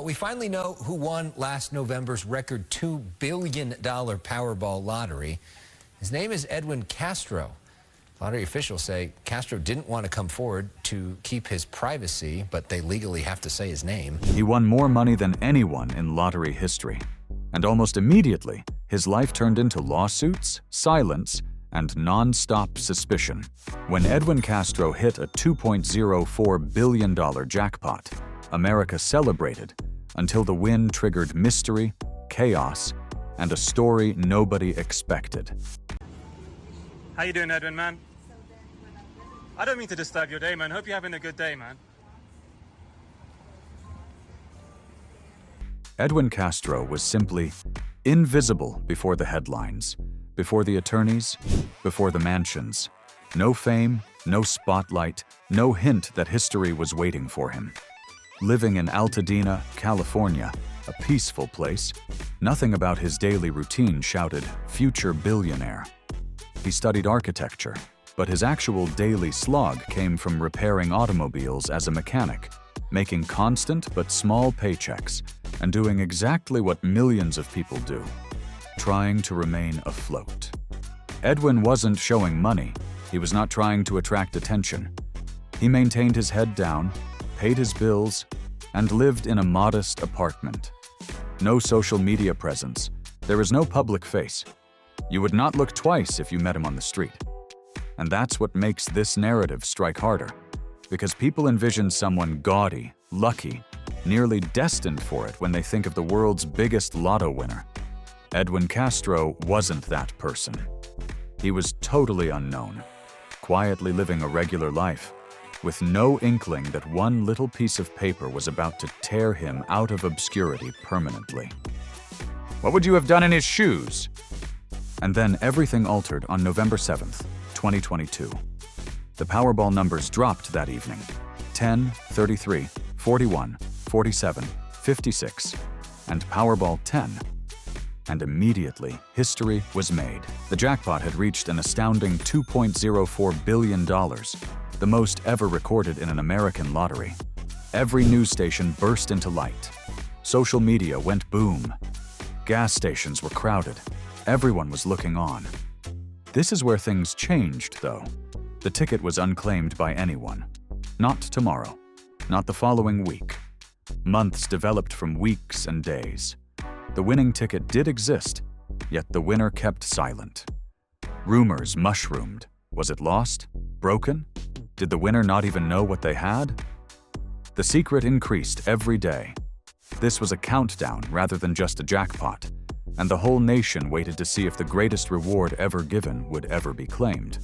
we finally know who won last November's record $2 billion Powerball lottery. His name is Edwin Castro. Lottery officials say Castro didn't want to come forward to keep his privacy, but they legally have to say his name. He won more money than anyone in lottery history. And almost immediately, his life turned into lawsuits, silence, and non-stop suspicion. When Edwin Castro hit a $2.04 billion jackpot, America celebrated until the win triggered mystery, chaos, and a story nobody expected. How you doing, Edwin, man? I don't mean to disturb your day, man. Hope you're having a good day, man. Edwin Castro was simply invisible before the headlines, before the attorneys, before the mansions. No fame, no spotlight, no hint that history was waiting for him. Living in Altadena, California, a peaceful place, nothing about his daily routine shouted, "Future billionaire." He studied architecture, but his actual daily slog came from repairing automobiles as a mechanic, making constant but small paychecks, and doing exactly what millions of people do, trying to remain afloat. Edwin wasn't showing money. He was not trying to attract attention. He maintained his head down, paid his bills, and lived in a modest apartment. No social media presence. There is no public face. You would not look twice if you met him on the street. And that's what makes this narrative strike harder, because people envision someone gaudy, lucky, nearly destined for it when they think of the world's biggest lotto winner. Edwin Castro wasn't that person. He was totally unknown, quietly living a regular life, with no inkling that one little piece of paper was about to tear him out of obscurity permanently. What would you have done in his shoes? And then everything altered on November 7th, 2022. The Powerball numbers dropped that evening: 10, 33, 41, 47, 56, and Powerball 10. And immediately, history was made. The jackpot had reached an astounding $2.04 billion, the most ever recorded in an American lottery. Every news station burst into light. Social media went boom. Gas stations were crowded. Everyone was looking on. This is where things changed, though. The ticket was unclaimed by anyone. Not tomorrow. Not the following week. Months developed from weeks and days. The winning ticket did exist, yet the winner kept silent. Rumors mushroomed. Was it lost? Broken? Did the winner not even know what they had? The secret increased every day. This was a countdown rather than just a jackpot, and the whole nation waited to see if the greatest reward ever given would ever be claimed.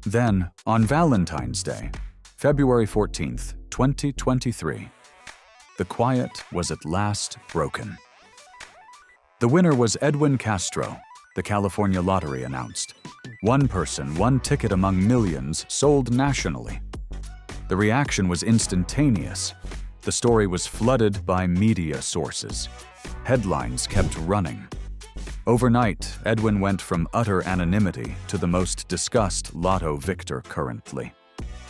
Then, on Valentine's Day, February 14th, 2023, the quiet was at last broken. The winner was Edwin Castro, the California lottery announced. One person, one ticket among millions, sold nationally. The reaction was instantaneous. The story was flooded by media sources. Headlines kept running. Overnight, Edwin went from utter anonymity to the most discussed lotto victor currently.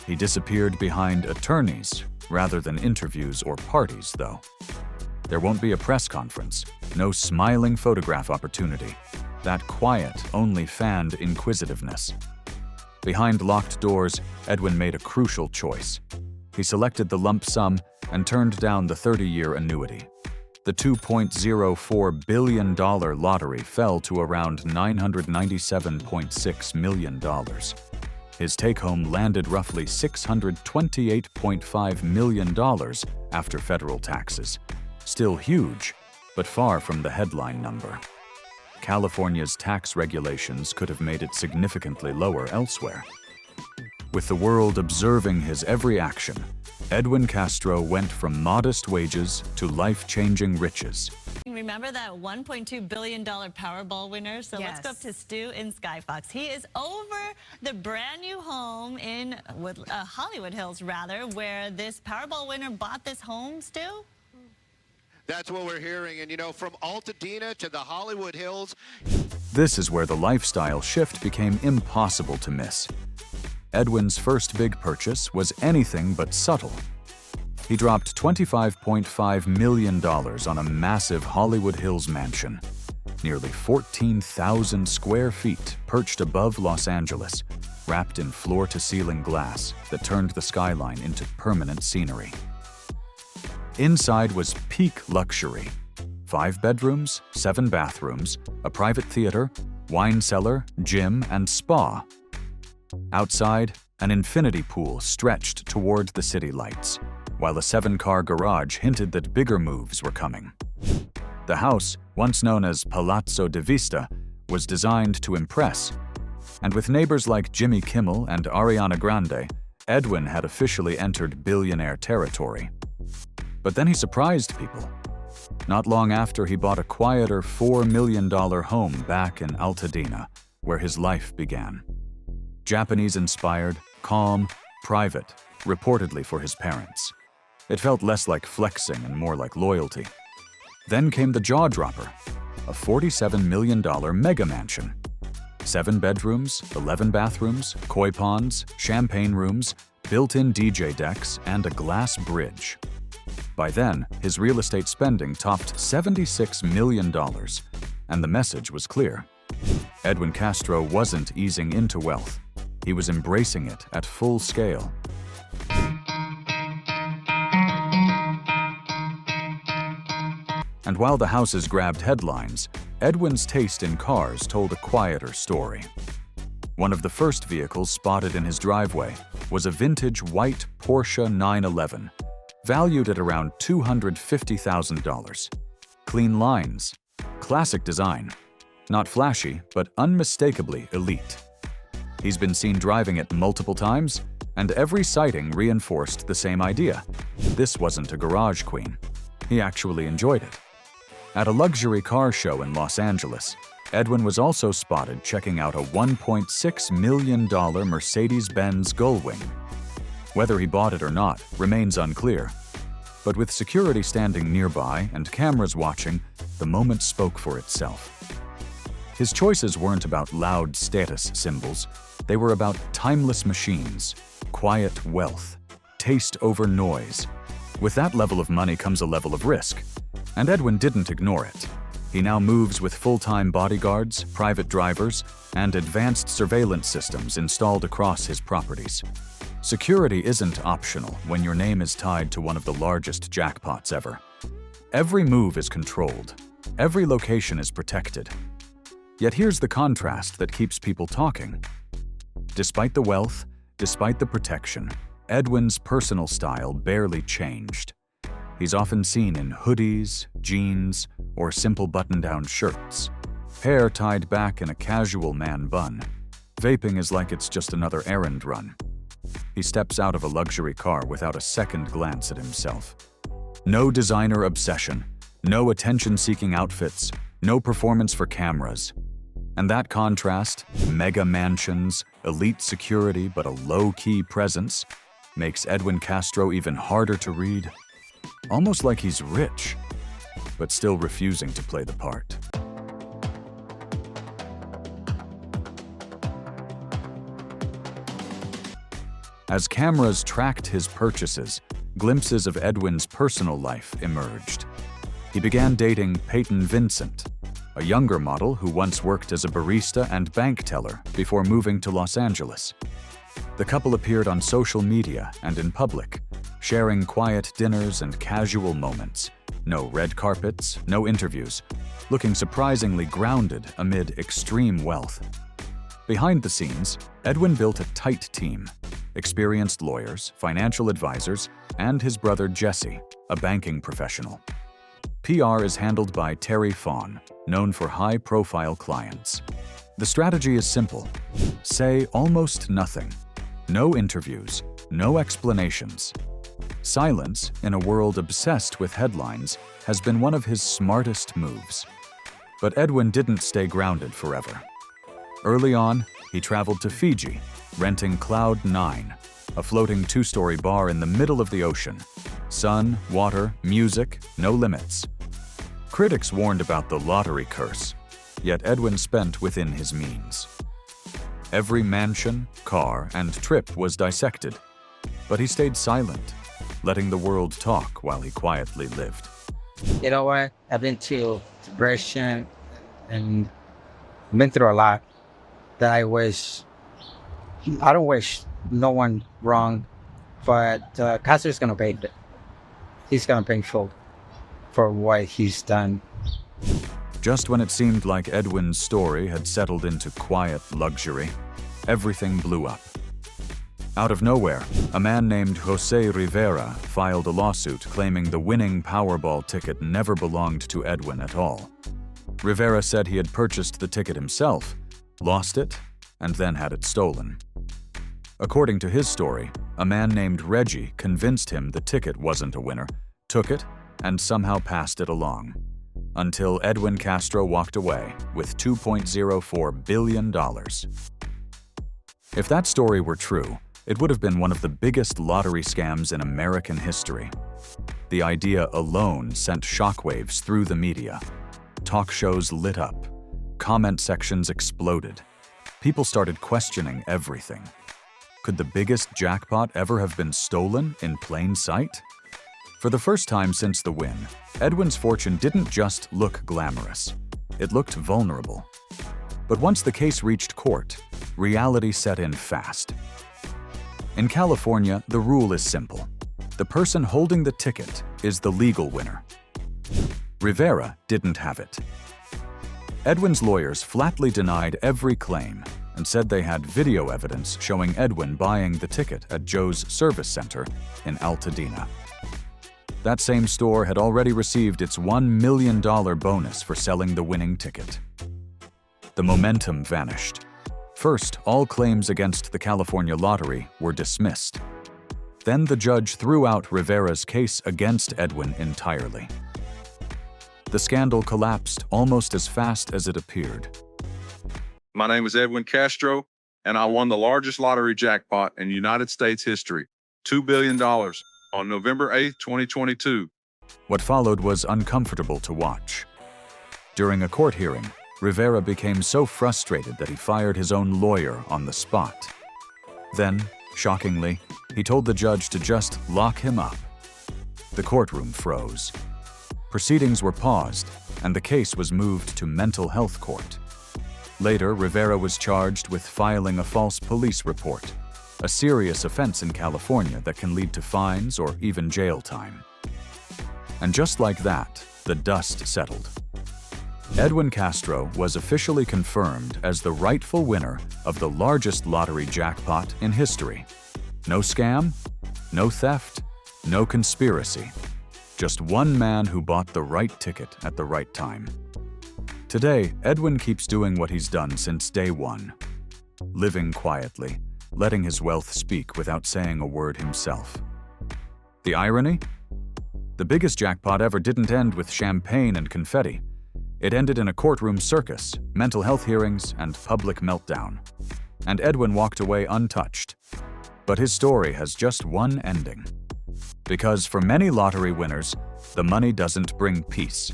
He disappeared behind attorneys rather than interviews or parties, though. There won't be a press conference, no smiling photograph opportunity. That quiet only fanned inquisitiveness. Behind locked doors, Edwin made a crucial choice. He selected the lump sum and turned down the 30-year annuity. The $2.04 billion lottery fell to around $997.6 million. His take-home landed roughly $628.5 million after federal taxes. Still huge, but far from the headline number. California's tax regulations could have made it significantly lower elsewhere. With the world observing his every action, Edwin Castro went from modest wages to life-changing riches. Remember that $1.2 billion Powerball winner? So Yes. let's go up to Stu in Skyfox. He is over the brand new home in Hollywood Hills, where this Powerball winner bought this home, Stu? That's what we're hearing. And, you know, from Altadena to the Hollywood Hills. This is where the lifestyle shift became impossible to miss. Edwin's first big purchase was anything but subtle. He dropped $25.5 million on a massive Hollywood Hills mansion, nearly 14,000 square feet perched above Los Angeles, wrapped in floor-to-ceiling glass that turned the skyline into permanent scenery. Inside was peak luxury. 5 bedrooms, 7 bathrooms, a private theater, wine cellar, gym, and spa. Outside, an infinity pool stretched toward the city lights, while a 7-car garage hinted that bigger moves were coming. The house, once known as Palazzo di Vista, was designed to impress, and with neighbors like Jimmy Kimmel and Ariana Grande, Edwin had officially entered billionaire territory. But then he surprised people. Not long after, he bought a quieter $4 million home back in Altadena, where his life began. Japanese-inspired, calm, private, reportedly for his parents. It felt less like flexing and more like loyalty. Then came the jaw-dropper, a $47 million mega mansion. 7 bedrooms, 11 bathrooms, koi ponds, champagne rooms, built-in DJ decks, and a glass bridge. By then, his real estate spending topped $76 million, and the message was clear. Edwin Castro wasn't easing into wealth. He was embracing it at full scale. And while the houses grabbed headlines, Edwin's taste in cars told a quieter story. One of the first vehicles spotted in his driveway was a vintage white Porsche 911, valued at around $250,000. Clean lines, classic design, not flashy, but unmistakably elite. He's been seen driving it multiple times, and every sighting reinforced the same idea. This wasn't a garage queen. He actually enjoyed it. At a luxury car show in Los Angeles, Edwin was also spotted checking out a $1.6 million Mercedes-Benz Gullwing. Whether he bought it or not remains unclear. But with security standing nearby and cameras watching, the moment spoke for itself. His choices weren't about loud status symbols. They were about timeless machines, quiet wealth, taste over noise. With that level of money comes a level of risk, and Edwin didn't ignore it. He now moves with full-time bodyguards, private drivers, and advanced surveillance systems installed across his properties. Security isn't optional when your name is tied to one of the largest jackpots ever. Every move is controlled. Every location is protected. Yet here's the contrast that keeps people talking. Despite the wealth, despite the protection, Edwin's personal style barely changed. He's often seen in hoodies, jeans, or simple button-down shirts. Hair tied back in a casual man bun. Vaping is like it's just another errand run. He steps out of a luxury car without a second glance at himself. No designer obsession, no attention-seeking outfits, no performance for cameras. And that contrast, mega mansions, elite security, but a low-key presence, makes Edwin Castro even harder to read. Almost like he's rich, but still refusing to play the part. As cameras tracked his purchases, glimpses of Edwin's personal life emerged. He began dating Peyton Vincent, a younger model who once worked as a barista and bank teller before moving to Los Angeles. The couple appeared on social media and in public, sharing quiet dinners and casual moments. No red carpets, no interviews, looking surprisingly grounded amid extreme wealth. Behind the scenes, Edwin built a tight team, experienced lawyers, financial advisors, and his brother Jesse, a banking professional. PR is handled by Terry Fawn, known for high-profile clients. The strategy is simple. Say almost nothing. No interviews, no explanations. Silence, in a world obsessed with headlines, has been one of his smartest moves. But Edwin didn't stay grounded forever. Early on, he traveled to Fiji, renting Cloud 9, a floating 2-story bar in the middle of the ocean. Sun, water, music, no limits. Critics warned about the lottery curse, yet Edwin spent within his means. Every mansion, car, and trip was dissected, but he stayed silent. letting the world talk while he quietly lived. You know what? I've been to depression and been through a lot that I don't wish no one wrong, but Castro's gonna pay it. He's gonna pay full for what he's done. Just when it seemed like Edwin's story had settled into quiet luxury, everything blew up. Out of nowhere, a man named Jose Rivera filed a lawsuit claiming the winning Powerball ticket never belonged to Edwin at all. Rivera said he had purchased the ticket himself, lost it, and then had it stolen. According to his story, a man named Reggie convinced him the ticket wasn't a winner, took it, and somehow passed it along. Until Edwin Castro walked away with $2.04 billion. If that story were true, it would have been one of the biggest lottery scams in American history. The idea alone sent shockwaves through the media. Talk shows lit up. Comment sections exploded. People started questioning everything. Could the biggest jackpot ever have been stolen in plain sight? For the first time since the win, Edwin's fortune didn't just look glamorous. It looked vulnerable. But once the case reached court, reality set in fast. In California, the rule is simple. The person holding the ticket is the legal winner. Rivera didn't have it. Edwin's lawyers flatly denied every claim and said they had video evidence showing Edwin buying the ticket at Joe's Service Center in Altadena. That same store had already received its $1 million bonus for selling the winning ticket. The momentum vanished. First, all claims against the California lottery were dismissed. Then the judge threw out Rivera's case against Edwin entirely. The scandal collapsed almost as fast as it appeared. My name is Edwin Castro, and I won the largest lottery jackpot in United States history, $2 billion, on November 8, 2022. What followed was uncomfortable to watch. During a court hearing, Rivera became so frustrated that he fired his own lawyer on the spot. Then, shockingly, he told the judge to just lock him up. The courtroom froze. Proceedings were paused, and the case was moved to mental health court. Later, Rivera was charged with filing a false police report, a serious offense in California that can lead to fines or even jail time. And just like that, the dust settled. Edwin Castro was officially confirmed as the rightful winner of the largest lottery jackpot in history. No scam, no theft, no conspiracy. Just one man who bought the right ticket at the right time. Today, Edwin keeps doing what he's done since day one. Living quietly, letting his wealth speak without saying a word himself. The irony? The biggest jackpot ever didn't end with champagne and confetti. It ended in a courtroom circus, mental health hearings, and public meltdown. And Edwin walked away untouched. But his story has just one ending. Because for many lottery winners, the money doesn't bring peace.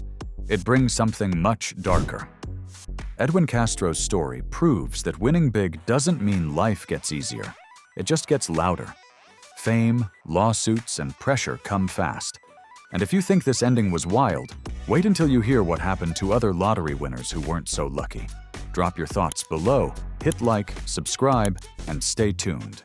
It brings something much darker. Edwin Castro's story proves that winning big doesn't mean life gets easier. It just gets louder. Fame, lawsuits, and pressure come fast. And if you think this ending was wild, wait until you hear what happened to other lottery winners who weren't so lucky. Drop your thoughts below, hit like, subscribe, and stay tuned.